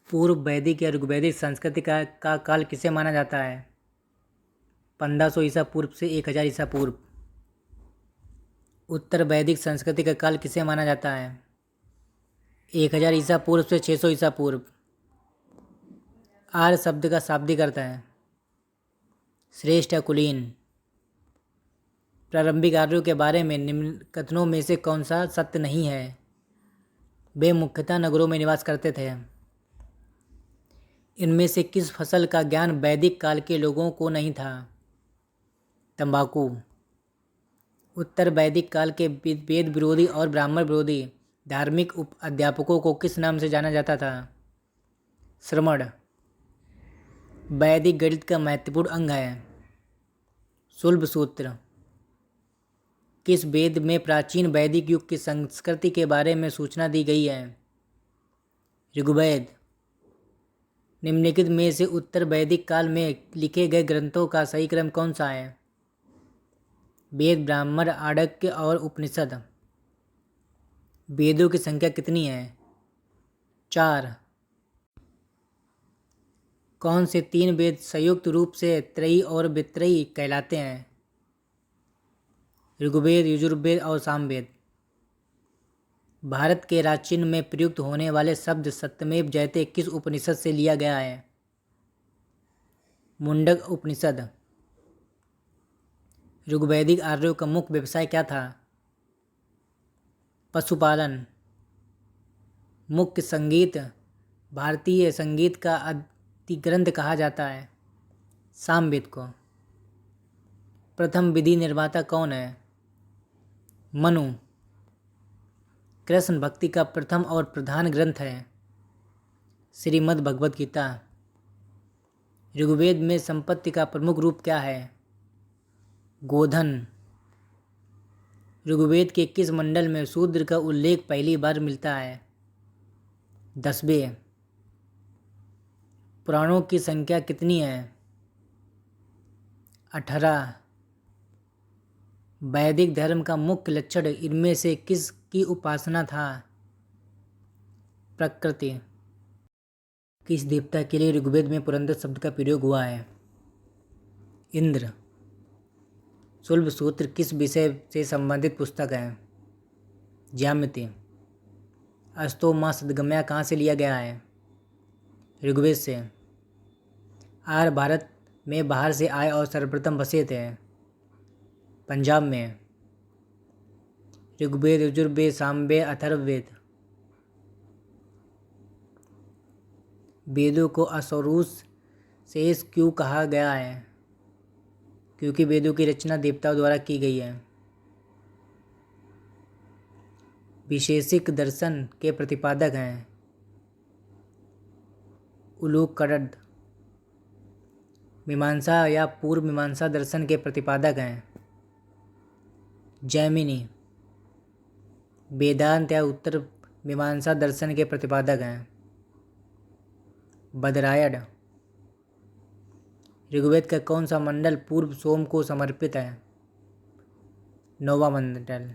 पूर्व वैदिक या ऋग्वैदिक संस्कृति का काल किसे माना जाता है? 1500 ईसा पूर्व से 1000 ईसा पूर्व। उत्तर वैदिक संस्कृति का काल किसे माना जाता है? 1000 ईसा पूर्व से 600 ईसा पूर्व। आर्य शब्द का शाब्दिक अर्थ है श्रेष्ठ या कुलीन। प्रारंभिक आर्यों के बारे में निम्न कथनों में से कौन सा सत्य नहीं है? वे मुख्यतः नगरों में निवास करते थे। इनमें से किस फसल का ज्ञान वैदिक काल के लोगों को नहीं था? तंबाकू। उत्तर वैदिक काल के वेद विरोधी और ब्राह्मण विरोधी धार्मिक अध्यापकों को किस नाम से जाना जाता था? श्रमण। वैदिक गणित का महत्वपूर्ण अंग है शुल्ब सूत्र। किस वेद में प्राचीन वैदिक युग की संस्कृति के बारे में सूचना दी गई है? ऋग्वेद। निम्नलिखित में से उत्तर वैदिक काल में लिखे गए ग्रंथों का सही क्रम कौन सा है? वेद, ब्राह्मण, आर्णव्य और उपनिषद। वेदों की संख्या कितनी है? 4। कौन से 3 वेद संयुक्त रूप से त्रयी और वित्रयी कहलाते हैं? ऋग्वेद, यजुर्वेद और सामवेद। भारत के राजचिह्न में प्रयुक्त होने वाले शब्द सत्यमेव जयते किस उपनिषद से लिया गया है? मुंडक उपनिषद। ऋग्वैदिक आर्यों का मुख्य व्यवसाय क्या था? पशुपालन। मुख्य संगीत भारतीय संगीत का अधिग्रंथ कहा जाता है सामवेद को। प्रथम विधि निर्माता कौन है? मनु। कृष्ण भक्ति का प्रथम और प्रधान ग्रंथ है श्रीमद् भगवद गीता। ऋग्वेद में संपत्ति का प्रमुख रूप क्या है? गोधन। ऋग्वेद के किस मंडल में शूद्र का उल्लेख पहली बार मिलता है? 10वें। पुराणों की संख्या कितनी है? 18। वैदिक धर्म का मुख्य लक्षण इनमें से किस की उपासना था? प्रकृति। किस देवता के लिए ऋग्वेद में पुरंदर शब्द का प्रयोग हुआ है? इंद्र। शुल्ब सूत्र किस विषय से संबंधित पुस्तक है? ज्यामिति। अस्तो मां सद्गमया कहाँ से लिया गया है? ऋग्वेद से। आर्य भारत में बाहर से आए और सर्वप्रथम बसे थे पंजाब में। ऋग्वेद, यजुर्वेद, सामवेद, अथर्ववेद। वेदों को असुरूस शेष क्यों कहा गया है? क्योंकि वेदों की रचना देवताओं द्वारा की गई है। विशेषिक दर्शन के प्रतिपादक हैं उलूकलड। मीमांसा या पूर्व मीमांसा दर्शन के प्रतिपादक हैं जैमिनी। वेदांत या उत्तर मीमांसा दर्शन के प्रतिपादक हैं बदरायण। ऋग्वेद का कौन सा मंडल पूर्व सोम को समर्पित है? 9वां मंडल।